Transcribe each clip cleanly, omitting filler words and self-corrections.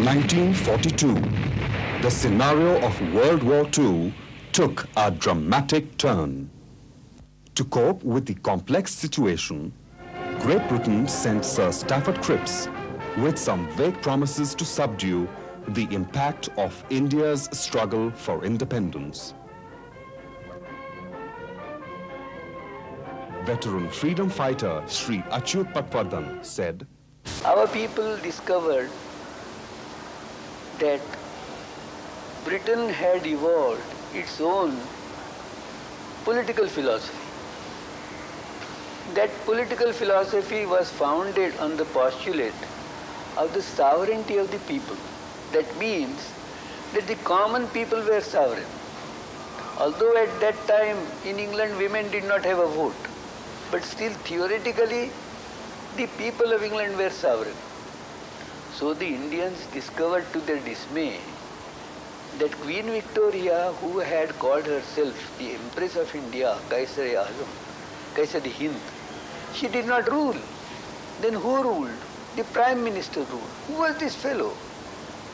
1942, the scenario of World War II took a dramatic turn. To cope with the complex situation, Great Britain sent Sir Stafford Cripps with some vague promises to subdue the impact of India's struggle for independence. Veteran freedom fighter Sri Achyut Patwardhan said, "Our people discovered that Britain had evolved its own political philosophy. That political philosophy was founded on the postulate of the sovereignty of the people. That means that the common people were sovereign. Although at that time in England women did not have a vote, but still theoretically the people of England were sovereign. So the Indians discovered to their dismay that Queen Victoria, who had called herself the Empress of India, Kaisar-e-Azam, Kaisar-e-Hind, she did not rule. Then who ruled? The Prime Minister ruled. Who was this fellow?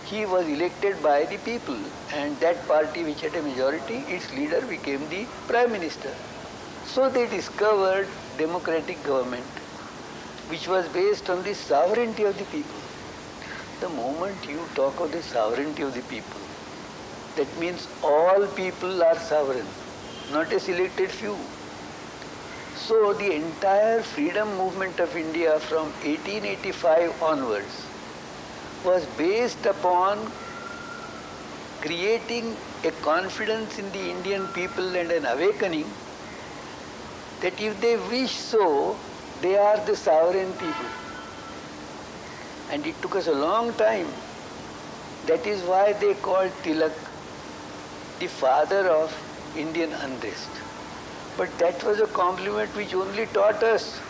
He was elected by the people, and that party which had a majority, its leader became the Prime Minister. So they discovered democratic government, which was based on the sovereignty of the people. The moment you talk of the sovereignty of the people, that means all people are sovereign, not a selected few. So the entire freedom movement of India from 1885 onwards was based upon creating a confidence in the Indian people and an awakening that if they wish so, they are the sovereign people. And it took us a long time. That is why they called Tilak the father of Indian unrest. But that was a compliment which only taught us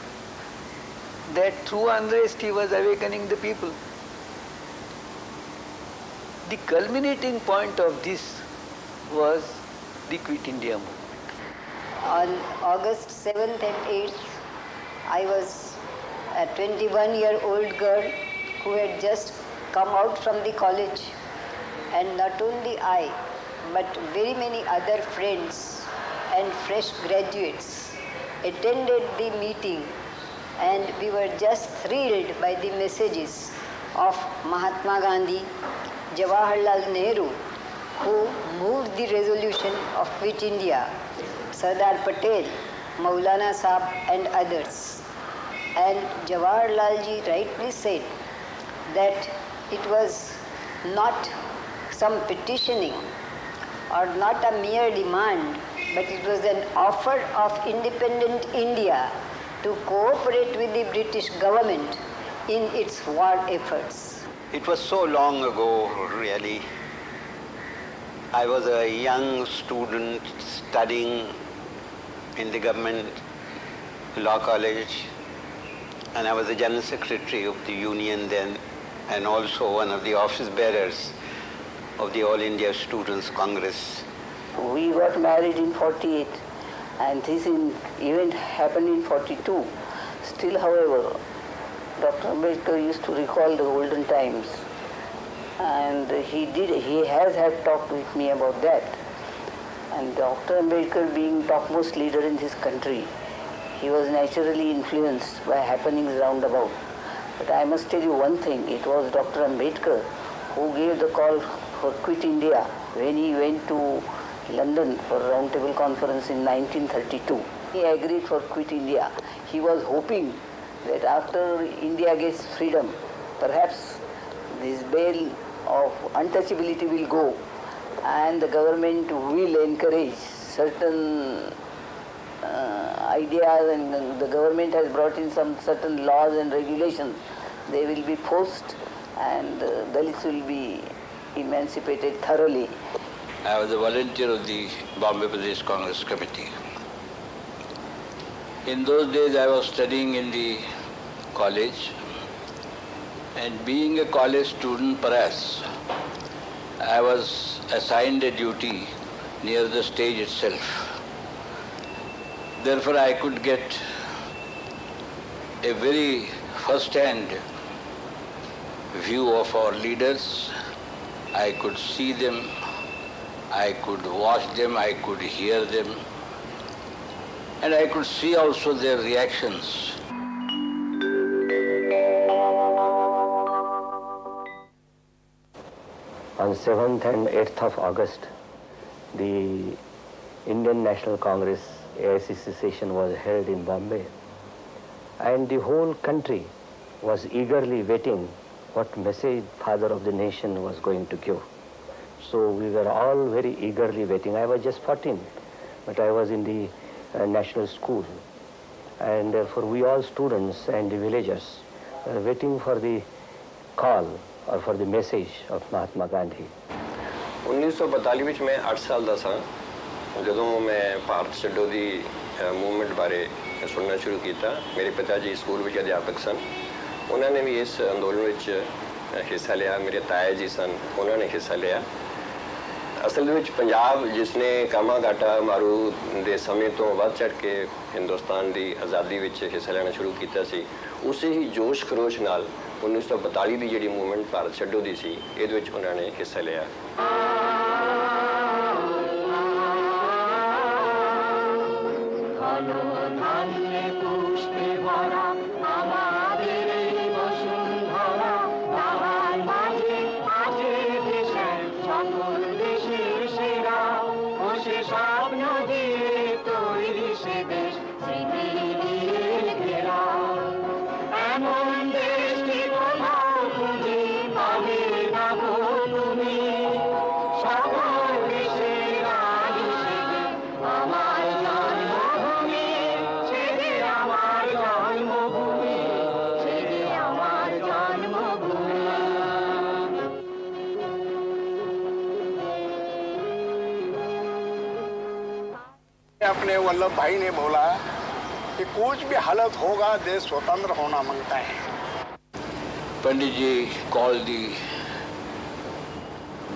that through unrest he was awakening the people. The culminating point of this was the Quit India movement. On August 7th and 8th, I was a 21-year-old girl who had just come out from the college, and not only I, but very many other friends and fresh graduates attended the meeting, and we were just thrilled by the messages of Mahatma Gandhi, Jawaharlal Nehru, who moved the resolution of Quit India, Sardar Patel, Maulana Sahab and others. And Jawaharlal ji rightly said that it was not some petitioning or not a mere demand, but it was an offer of independent India to cooperate with the British government in its war efforts. It was so long ago, really. I was a young student studying in the government law college, and I was the general secretary of the union then, and also one of the office bearers of the All India Students Congress. We got married in 48, and this event happened in 42. Still, however, Dr. Ambedkar used to recall the olden times, and he has had talk with me about that. And Dr. Ambedkar being topmost leader in this country, he was naturally influenced by happenings round about. But I must tell you one thing, it was Dr. Ambedkar who gave the call for Quit India when he went to London for a roundtable conference in 1932. He agreed for Quit India. He was hoping that after India gets freedom, perhaps this veil of untouchability will go and the government will encourage certain ideas, and the government has brought in some certain laws and regulations. They will be forced and Dalits will be emancipated thoroughly. I was a volunteer of the Bombay Pradesh Congress Committee. In those days I was studying in the college, and being a college student perhaps, I was assigned a duty near the stage itself. Therefore I could get a very first-hand view of our leaders. I could see them, I could watch them, I could hear them, and I could see also their reactions. On 7th and 8th of August, the Indian National Congress AICC session was held in Bombay, and the whole country was eagerly waiting what message Father of the Nation was going to give. So we were all very eagerly waiting. I was just 14, but I was in the national school. And for we all students and the villagers were waiting for the call or for the message of Mahatma Gandhi. 1942 ਵਿੱਚ ਮੈਂ 8 ਸਾਲ ਦਾ ਸਾਂ ਜਦੋਂ ਮੈਂ ਭਾਰਤ ਛੱਡੋ ਦੀ movement ਬਾਰੇ ਸੁਣਨਾ ਸ਼ੁਰੂ ਕੀਤਾ। ਮੇਰੇ ਪਿਤਾ ਜੀ ਸਕੂਲ ਵਿੱਚ ਅਧਿਆਪਕ ਸਨ, ਉਹਨਾਂ ਨੇ ਵੀ ਇਸ ਅੰਦੋਲਨ ਵਿੱਚ ਹਿੱਸਾ ਲਿਆ। ਮੇਰੇ ਤਾਇਆ ਜੀ ਸਨ, ਉਹਨਾਂ ਨੇ ਹਿੱਸਾ ਲਿਆ। ਅਸਲ ਵਿੱਚ ਪੰਜਾਬ ਜਿਸ ਨੇ ਕਾਮਾ ਘਾਟਾ ਮਾਰੂ ਦੇ ਸਮੇਂ ਤੋਂ ਵੱਧ ਚੜ੍ਹ ਕੇ ਹਿੰਦੁਸਤਾਨ ਦੀ ਆਜ਼ਾਦੀ ਵਿੱਚ ਹਿੱਸਾ ਲੈਣਾ ਸ਼ੁਰੂ ਕੀਤਾ ਸੀ, ਉਸੇ ਹੀ ਜੋਸ਼ ਖਰੋਸ਼ ਨਾਲ 1942 ਦੀ ਜਿਹੜੀ ਮੂਵਮੈਂਟ ਭਾਰਤ ਛੱਡੋ ਦੀ ਸੀ, ਇਹਦੇ ਵਿੱਚ ਉਹਨਾਂ ਨੇ ਹਿੱਸਾ ਲਿਆ। अपने वल्लभ भाई ने बोला कि कुछ भी हालत होगा देश स्वतंत्र होना मांगता है। Pandit ji called the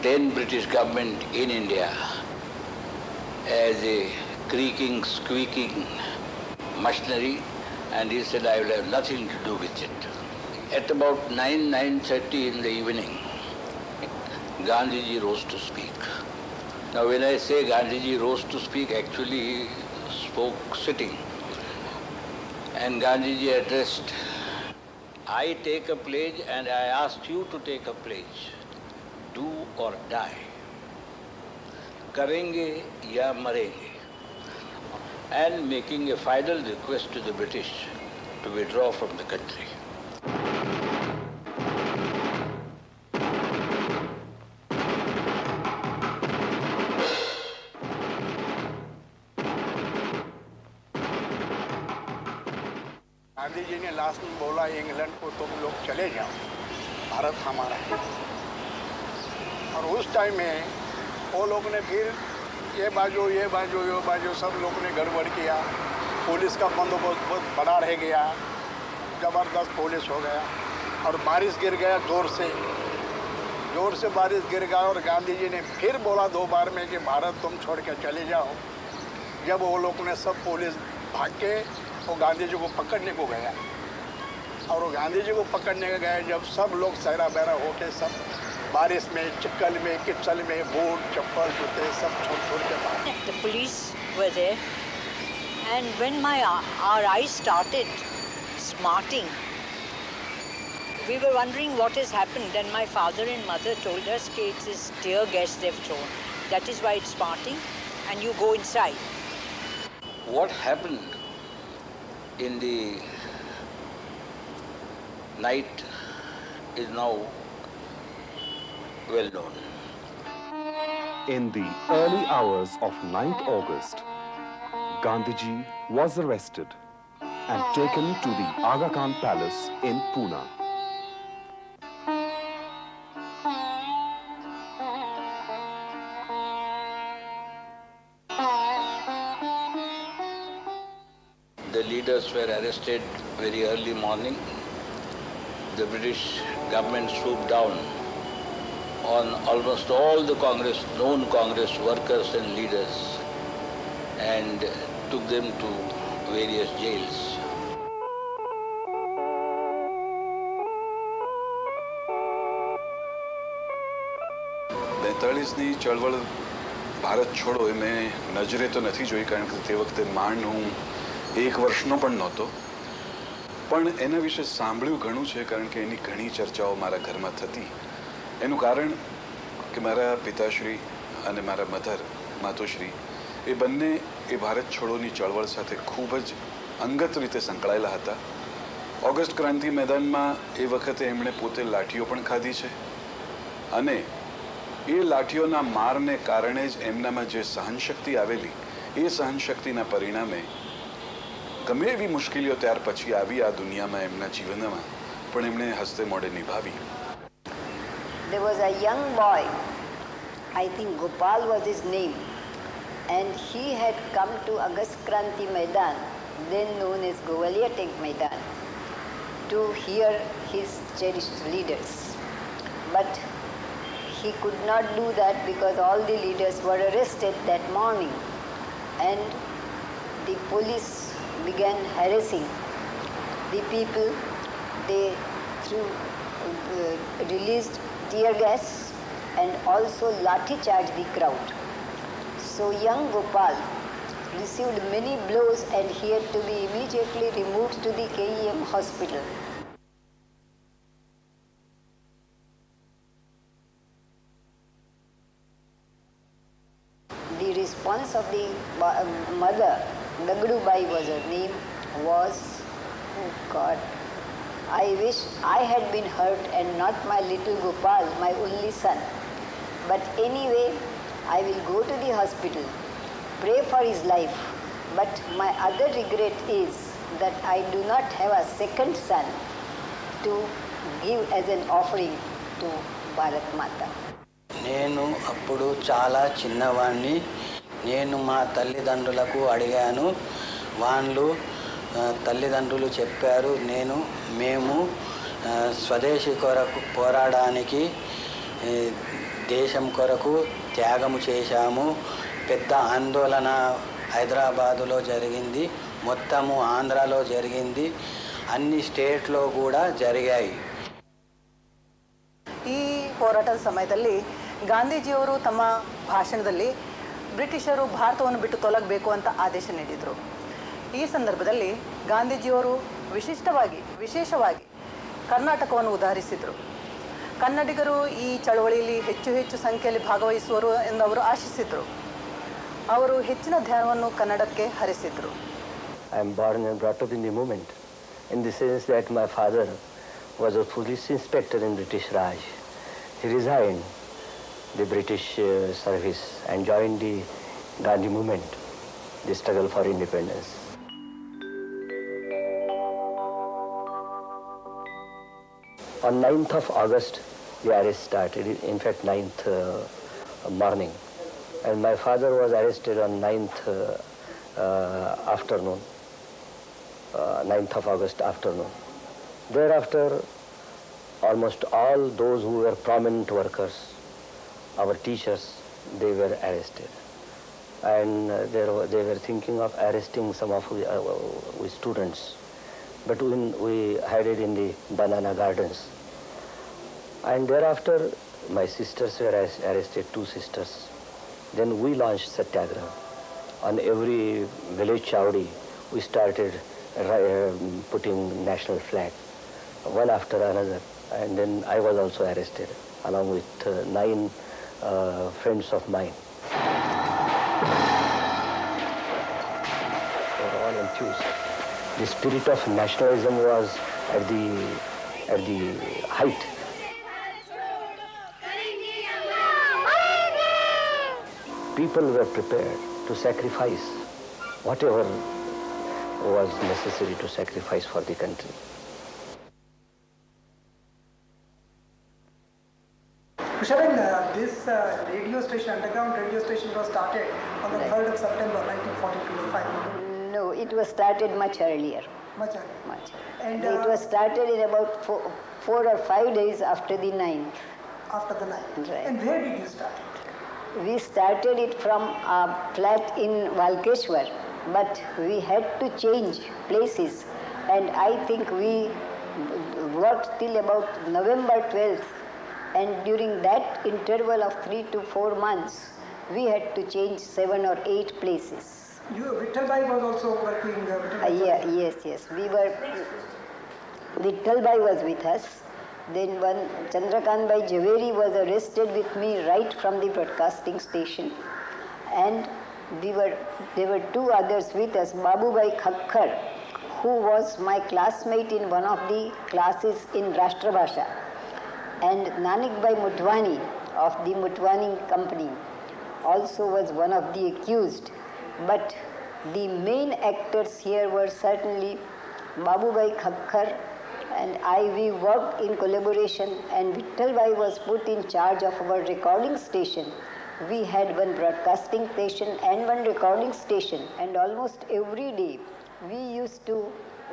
then British government in India as a creaking, squeaking machinery, and he said, I will have nothing to do with it. At about 9:30 in the evening, Gandhi ji rose to speak. Now when I say Gandhi ji rose to speak, actually he spoke sitting. And Gandhi ji addressed, I take a pledge and I ask you to take a pledge. Do or die. Karenge ya marenge. And making a final request to the British to withdraw from the country. Gandhi ji ने last में बोला England को तुम लोग चले जाओ, भारत हमारा है। और उस टाइम में वो लोग ने फिर ये बाजू सब लोग ने गड़बड़ किया। पुलिस का बंदोबस्त बहुत बड़ा रह गया, ज़बरदस्त पुलिस हो गया और बारिश गिर गया जोर से बारिश गिर गया। और गांधी जी ने फिर बोला 2 बार में कि भारत तुम छोड़ के चले जाओ। जब वो लोग ने सब पुलिस भाग के वो गांधी जी को पकड़ने को गया, और वो गांधी जी को पकड़ने को गया जब सब लोग सहरा बहरा होके सब बारिश में, चिक्कल में, किचल में, बूट, चप्पल, जूते सब छोड़ के भागे। The police were there, and when our eyes started smarting, we were wondering what has happened. Then my father and mother told us that it is tear gas they've thrown. That is why it's smarting, and you go inside. What happened in the night is now well known. In the early hours of 9th August, Gandhiji was arrested and taken to the Aga Khan Palace in Pune. The leaders were arrested very early morning. The British government swooped down on almost all the known Congress workers and leaders and took them to various jails. 47ની ચળવળ ભારત છોડો એ મેં નજરે તો નથી જોઈ, કારણ કે તે વખતે માંડ હું 1 વર્ષનો પણ નહોતો, પણ એના વિશે સાંભળ્યું ઘણું છે, કારણ કે એની ઘણી ચર્ચાઓ મારા ઘરમાં થતી. એનું કારણ કે મારા પિતાશ્રી અને મારા મધર માતોશ્રી એ બંને એ ભારત છોડોની ચળવળ સાથે ખૂબ જ અંગત રીતે સંકળાયેલા હતા. ઓગસ્ટ ક્રાંતિ મેદાનમાં એ વખતે એમણે પોતે લાઠીઓ પણ ખાધી છે, અને એ લાઠીઓના મારને કારણે જ એમનામાં જે સહનશક્તિ આવેલી, એ સહનશક્તિના પરિણામે ગમે એવી મુશ્કેલીઓ ત્યાર પછી આવી આ દુનિયામાં એમના જીવનમાં, પણ એમણે હસ્તે મોઢે નિભાવી. There was a young boy, I think Gopal was his name, and he had come to Agast Kranti Maidan, then known as Govaliya Tank Maidan, to hear his cherished leaders. But he could not do that because all the leaders were arrested that morning, and the police began harassing the people. They released tear gas and also lathi charged the crowd. So young Gopal received many blows and he had to be immediately removed to the KEM hospital. The response of the mother, Dagdubai was her name, was, oh God, I wish I had been hurt and not my little Gopal, my only son. But anyway, I will go to the hospital, pray for his life. But my other regret is that I do not have a second son to give as an offering to Bharat Mata. నేను అప్పుడు చాలా చిన్నవాడిని. నేను మా తల్లిదండ్రులకు అడిగాను. వాళ్ళు తల్లిదండ్రులు చెప్పారు, మేము స్వదేశీ కొరకు పోరాడానికి దేశం కొరకు త్యాగము చేశాము. పెద్ద ఆందోళన హైదరాబాదులో జరిగింది, మొత్తము ఆంధ్రాలో జరిగింది, అన్ని స్టేట్లో కూడా జరిగాయి. ಈ ಹೋರಾಟದ ಸಮಯದಲ್ಲಿ ಗಾಂಧೀಜಿಯವರು ತಮ್ಮ ಭಾಷಣದಲ್ಲಿ ಬ್ರಿಟಿಷರು ಭಾರತವನ್ನು ಬಿಟ್ಟು ತೊಲಗಬೇಕು ಅಂತ ಆದೇಶ ನೀಡಿದರು. ಈ ಸಂದರ್ಭದಲ್ಲಿ ಗಾಂಧೀಜಿಯವರು ವಿಶೇಷವಾಗಿ ಕರ್ನಾಟಕವನ್ನು ಉದಾಹರಿಸಿದರು. ಕನ್ನಡಿಗರು ಈ ಚಳವಳಿಯಲ್ಲಿ ಹೆಚ್ಚು ಸಂಖ್ಯೆಯಲ್ಲಿ ಭಾಗವಹಿಸುವರು ಎಂದು ಅವರು ಆಶಿಸಿದರು. ಅವರು ಹೆಚ್ಚಿನ ಧ್ಯಾನವನ್ನು ಕನ್ನಡಕ್ಕೆ ಹರಿಸಿದರು. I am born and brought up in the movement, in the sense that my father was a police inspector in British Raj. He resigned the British service and joined the Gandhi movement, the struggle for independence. On 9th of August, the arrest started, in fact 9th morning. And my father was arrested on 9th afternoon, 9th of August afternoon. Thereafter, almost all those who were prominent workers, our teachers, they were arrested. And they were thinking of arresting some of we students. But we hid in the banana gardens. And thereafter, my sisters were arrested, 2 sisters. Then we launched Satyagraha. On every village chowdi, we started putting national flag, one after another. And then I was also arrested, along with 9 friends of mine. We were all enthused. The spirit of nationalism was at the height. People were prepared to sacrifice whatever was necessary to sacrifice for the country. Kushaben, this radio station, underground radio station, was started on the 3rd of September 1942. No, it was started much earlier. Much earlier. And it was started in about 4 or 5 days after the 9th. After the 9th. Right. And where did you start it? We started it from a flat in Walkeshwar, but we had to change places, and I think we worked till about November 12th, And during that interval of 3 to 4 months, we had to change 7 or 8 places. Vittalbhai was also working. Yes. Vittalbhai was with us. Then one Chandrakant Bhai Jhaveri was arrested with me right from the broadcasting station. And there were 2 others with us, Babu Bhai Khakkar, who was my classmate in one of the classes in Rashtrabhasha, and Nanak Bhai Mutwani of the Mutwani company also was one of the accused. But the main actors here were certainly Babu Bhai Khakkar and I. We worked in collaboration, and Vittal Bhai was put in charge of our recording station. We had one broadcasting station and one recording station, and almost every day we used to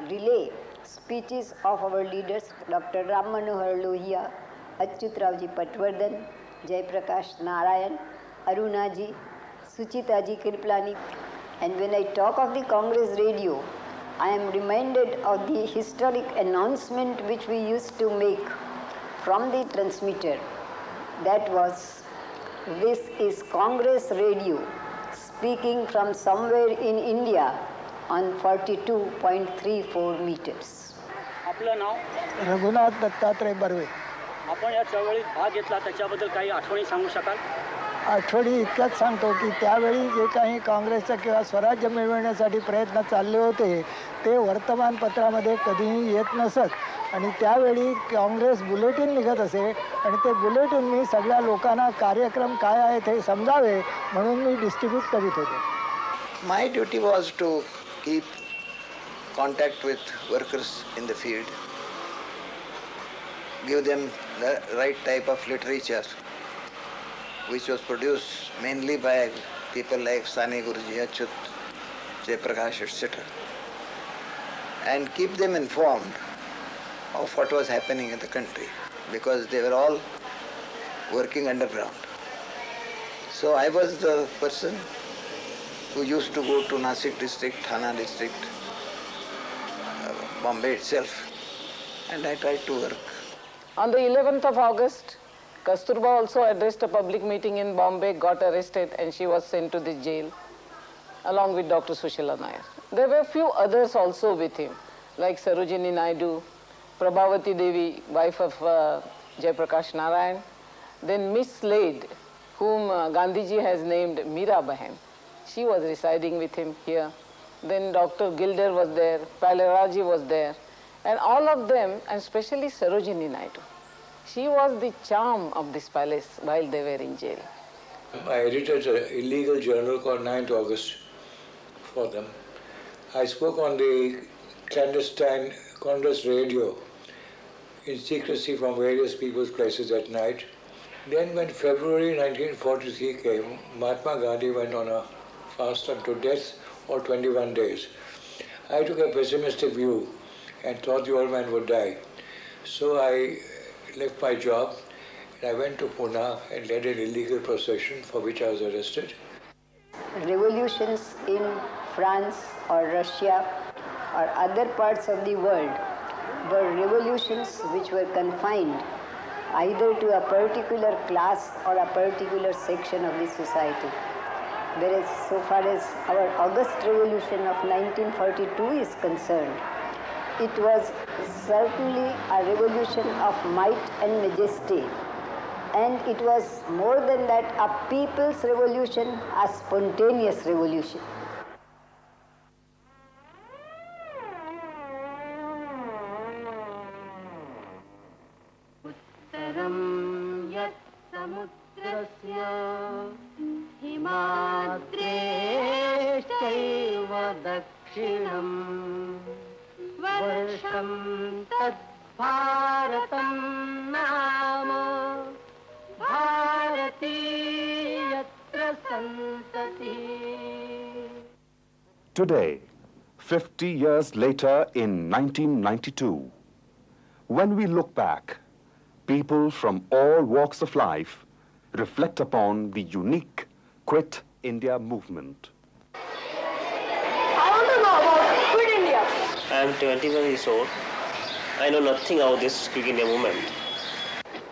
relay speeches of our leaders, Dr. Ram Manohar Lohia, Achyut Rawji Patwardhan, Jai Prakash Narayan, Aruna ji, Suchita ji Kriplani. And when I talk of the Congress radio, I am reminded of the historic announcement which we used to make from the transmitter. That was, "This is Congress radio speaking from somewhere in India on 42.34 meters." आपलं नाव? रघुनाथ दत्तात्रय बर्वे. आपण या चळवळीत भाग घेतला त्याच्याबद्दल काही आठवणी सांगू शकाल? आठवणी इतक्याच सांगतो की त्यावेळी जे काही काँग्रेसचं किंवा स्वराज्य मिळवण्यासाठी प्रयत्न चालले होते ते वर्तमानपत्रामध्ये कधीही येत नसत, आणि त्यावेळी काँग्रेस बुलेटिन निघत असे, आणि ते बुलेटिन मी सगळ्या लोकांना कार्यक्रम काय आहेत हे समजावे म्हणून मी डिस्ट्रीब्यूट करीत होतो. My duty was to keep contact with workers in the field, give them the right type of literature, which was produced mainly by people like Sani Guruji, Achyut, Jai Prakash, etc., and keep them informed of what was happening in the country, because they were all working underground. So I was the person who used to go to Nasik district, Thana district, Bombay itself, and I tried to work. On the 11th of August, Kasturba also addressed a public meeting in Bombay, got arrested, and she was sent to the jail along with Dr. Sushila Nair. There were a few others also with him, like Sarojini Naidu, Prabhavati Devi, wife of Jai Prakash Narayan, then Miss Slade, whom Gandhiji has named Meera Bahan. She was residing with him here. Then Dr. Gilder was there, Palaraji was there, and all of them, and especially Sarojini Naidu. She was the charm of this palace while they were in jail. I edited an illegal journal called 9th August for them. I spoke on the clandestine Congress radio in secrecy from various people's places at night. Then when February 1943 came, Mahatma Gandhi went on a fast unto death or 21 days. I took a pessimistic view and thought the old man would die. So I left my job and I went to Pune and led an illegal procession for which I was arrested. Revolutions in France or Russia or other parts of the world were revolutions which were confined either to a particular class or a particular section of the society. Whereas so far as our August Revolution of 1942 is concerned, it was certainly a revolution of might and majesty. And it was more than that, a people's revolution, a spontaneous revolution. उत्तरं यत् समुद्रस्य हिमाद्रेश्चैव दक्षिणं वर्षं तद् भारतं नाम भारतीयत्र सन्ततिः. Today, 50 years later in 1992, when we look back, people from all walks of life reflect upon the unique Quit India movement. I want to know about Quit India. I am 21 years old. I know nothing about this Quit India movement.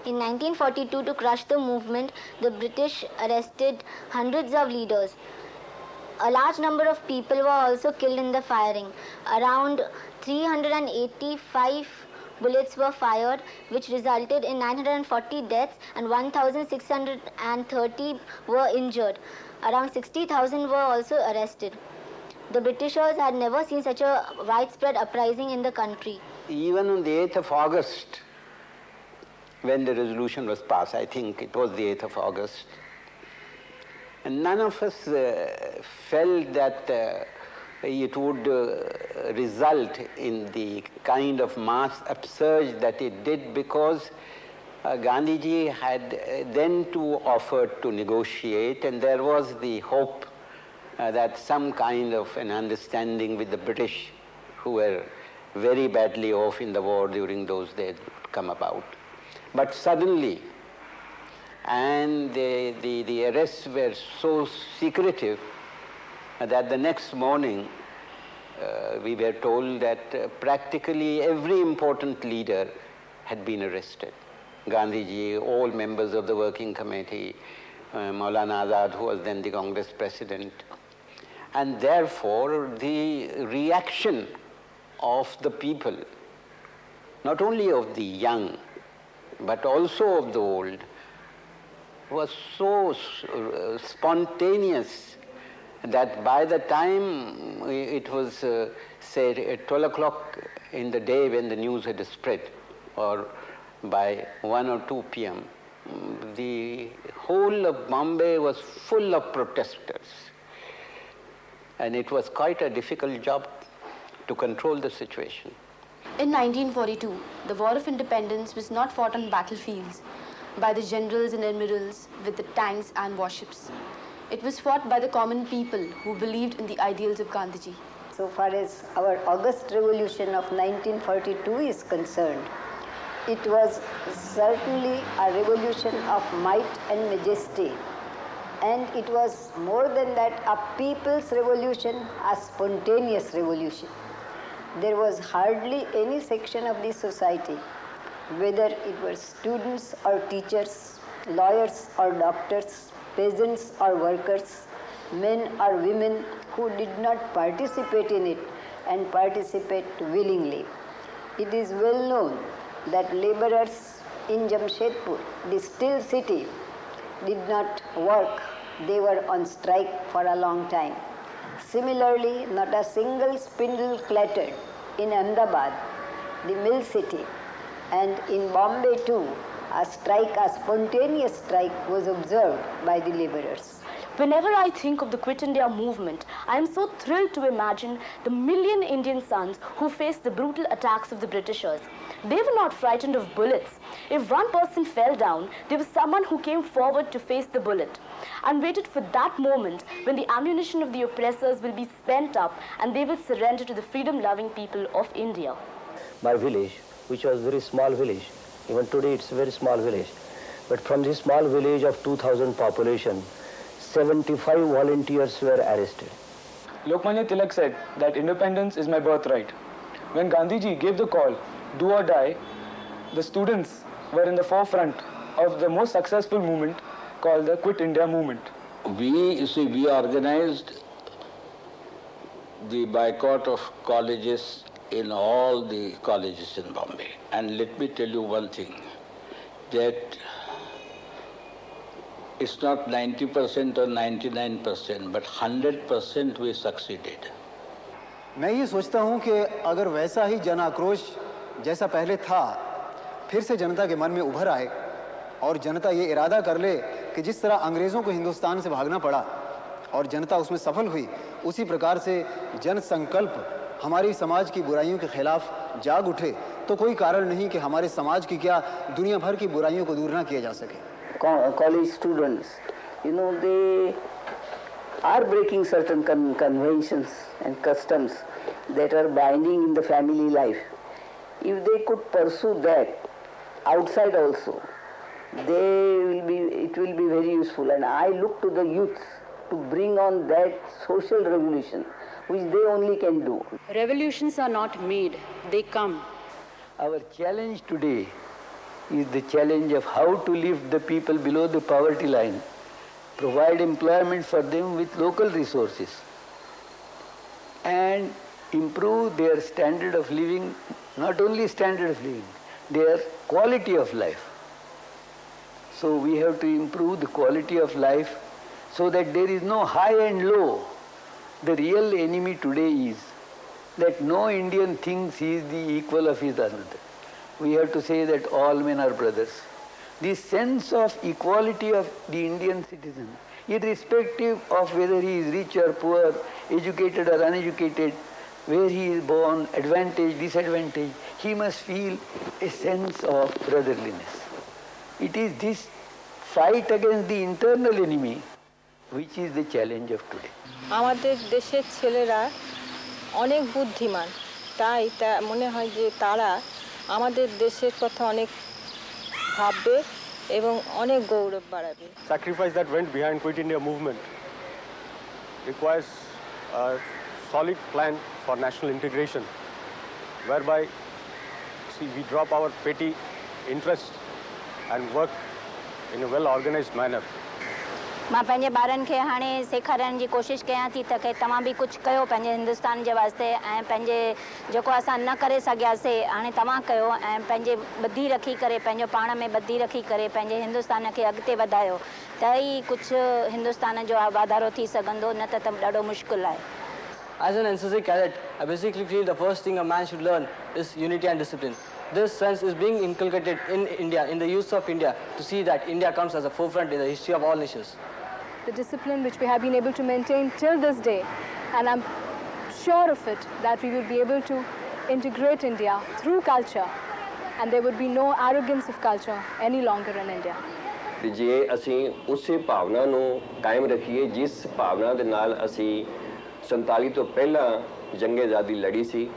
In 1942, to crush the movement, the British arrested hundreds of leaders. A large number of people were also killed in the firing. Around 385 bullets were fired, which resulted in 940 deaths and 1,630 were injured. Around 60,000 were also arrested. The Britishers had never seen such a widespread uprising in the country. Even on the 8th of August, when the resolution was passed, I think it was the 8th of August, and none of us felt that it would result in the kind of mass upsurge that it did, because Gandhiji had then to offer to negotiate, and there was the hope that some kind of an understanding with the British, who were very badly off in the war during those days, would come about. But suddenly, and the arrests were so secretive that the next morning we were told that practically every important leader had been arrested. Gandhiji, all members of the working committee, Maulana Azad, who was then the Congress president. And therefore, the reaction of the people, not only of the young, but also of the old, was so spontaneous that by the time it was, say, at 12 o'clock in the day when the news had spread, or by 1 or 2 p.m., the whole of Bombay was full of protesters. And it was quite a difficult job to control the situation. In 1942, the War of Independence was not fought on battlefields by the generals and admirals with the tanks and warships. It was fought by the common people who believed in the ideals of Gandhiji. So far as our August Revolution of 1942 is concerned, it was certainly a revolution of might and majesty. And it was more than that, a people's revolution, a spontaneous revolution. There was hardly any section of the society, whether it were students or teachers, lawyers or doctors, peasants or workers, men or women, who did not participate in it and participate willingly. It is well known that laborers in Jamshedpur, the still city, did not work. They were on strike for a long time. Similarly, not a single spindle clattered in Ahmedabad, the mill city, and in Bombay too, a spontaneous strike was observed by the laborers. Whenever I think of the Quit India movement, I am so thrilled to imagine the million Indian sons who faced the brutal attacks of the Britishers. They were not frightened of bullets. If one person fell down, there was someone who came forward to face the bullet and waited for that moment when the ammunition of the oppressors will be spent up and they will surrender to the freedom-loving people of India. My village, which was a very small village, even today it's a very small village, but from this small village of 2,000 population, 75 volunteers were arrested. Lokmanya Tilak said that independence is my birthright. When Gandhiji gave the call, do or die, the students were in the forefront of the most successful movement called the Quit India movement. We organized the boycott of colleges in all the colleges in Bombay. And let me tell you one thing, that it's not 90% or 99%, but 100% we succeeded. मैं ये सोचता हूँ कि अगर वैसा ही जन आक्रोश जैसा पहले था फिर से जनता के मन में उभर आए और जनता ये इरादा कर ले कि जिस तरह अंग्रेज़ों को हिंदुस्तान से भागना पड़ा और जनता उसमें सफल हुई, उसी प्रकार से जन संकल्प हमारी समाज की बुराइयों के खिलाफ जाग उठे, तो कोई कारण नहीं कि हमारे समाज की क्या दुनिया भर की बुराइयों को दूर ना किया जा सके. College students, they are breaking certain conventions and customs that are binding in the family life. If they could pursue that outside also, it will be very useful. And I look to the youth to bring on that social revolution, which they only can do. Revolutions are not made, they come. Our challenge today is the challenge of how to lift the people below the poverty line, provide employment for them with local resources, and improve their standard of living, not only standard of living, their quality of life. So we have to improve the quality of life so that there is no high and low. The real enemy today is that no Indian thinks he is the equal of his another. We have to say that all men are brothers. This sense of equality of the Indian citizen, irrespective of whether he is rich or poor, educated or uneducated, where he is born, advantage, disadvantage, he must feel a sense of brotherliness. It is this fight against the internal enemy which is the challenge of today. আমাদের দেশের ছেলেরা অনেক বুদ্ধিমান, তাই মনে হয় যে তারা আমাদের দেশের কথা অনেক ভাববে এবং অনেক গৌরব বাড়াবে। Sacrifice that went behind Quit India movement requires a solid plan for national integration, whereby we drop our petty interests and work in a well-organized manner. मां पंहिंजे ॿारनि खे हाणे सेखारण जी कोशिशि कयां थी त की तव्हां बि कुझु कयो पंहिंजे हिंदुस्तान जे वास्ते ऐं पंहिंजे जेको असां न करे सघियासीं हाणे तव्हां कयो ऐं पंहिंजे ॿधी रखी करे पंहिंजो पाण में ॿधी रखी करे पंहिंजे हिंदुस्तान खे अॻिते वधायो त ई कुझु हिंदुस्तान जो वाधारो थी सघंदो, न त ॾाढो मुश्किल आहे। As an NCC cadet, I basically feel the first thing a man should learn is unity and discipline. This sense is being inculcated in India, in the youth of India, to see that India comes as a forefront in the history of all nations. The discipline which we have been able to maintain till this day, and I'm sure of it that we will be able to integrate India through culture, and there would be no arrogance of culture any longer in India. ਜੇ ਅਸੀਂ ਉਸੇ ਭਾਵਨਾ ਨੂੰ ਕਾਇਮ ਰੱਖੀਏ ਜਿਸ ਭਾਵਨਾ ਦੇ ਨਾਲ ਅਸੀਂ 47 ਤੋਂ ਪਹਿਲਾਂ ਜੰਗੇ ਆਜ਼ਾਦੀ ਲੜੀ ਸੀ,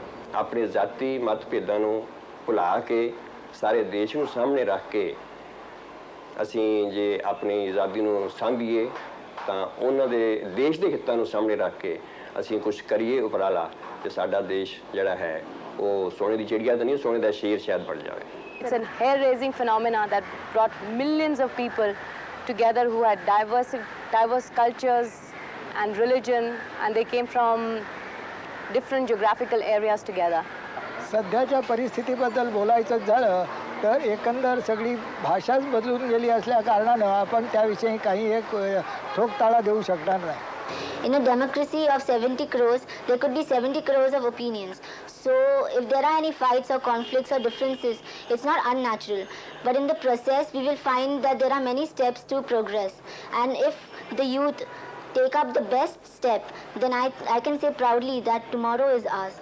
ਆਪਣੇ ਜ਼ਾਤੀ ਮਤਭੇਦਾਂ ਨੂੰ ਭੁਲਾ ਕੇ ਸਾਰੇ ਦੇਸ਼ ਨੂੰ ਸਾਹਮਣੇ ਰੱਖ ਕੇ ਅਸੀਂ ਜੇ ਆਪਣੀ ਆਜ਼ਾਦੀ ਨੂੰ ਸਾਂਭੀਏ ਤਾਂ ਉਹਨਾਂ ਦੇ ਦੇਸ਼ ਦੇ ਹਿੱਤਾਂ ਨੂੰ ਸਾਹਮਣੇ ਰੱਖ ਕੇ ਅਸੀਂ ਕੁਝ ਕਰੀਏ ਉਪਰਾਲਾ ਤੇ ਸਾਡਾ ਦੇਸ਼ ਜਿਹੜਾ ਹੈ ਉਹ ਸੋਨੇ ਦੀ ਚਿੜੀਆ ਤਾਂ ਨਹੀਂ, ਸੋਨੇ ਦਾ ਸ਼ੇਰ ਸ਼ਾਇਦ ਬਣ ਜਾਵੇ। It's a hair-raising phenomena that brought millions of people together who had diverse cultures and religion, and they came from different geographical areas together. सध्याच्या परिस्थितीबद्दल बोलायचं झालं तर एकंदर सगळी भाषाच बदलून गेली असल्या कारणानं आपण त्याविषयी काही एक ठोकताळा देऊ शकणार नाही. In a democracy of 70 crores, there could be 70 crores of opinions. So if there are any fights or conflicts or differences, it's not unnatural. But in the process, we will find that there are many steps to progress. And if the youth take up the best step, then I can say proudly that tomorrow is ours.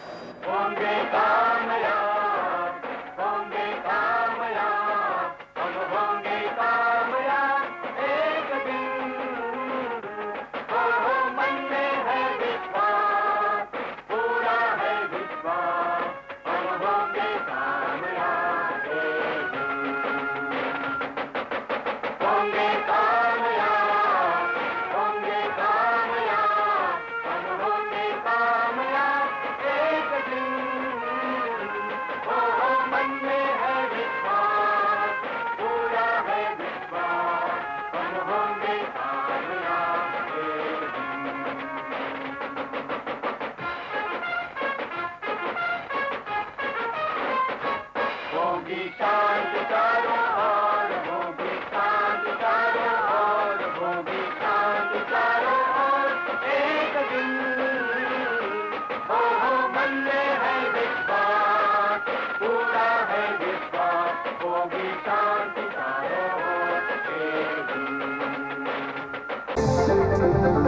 Thank you.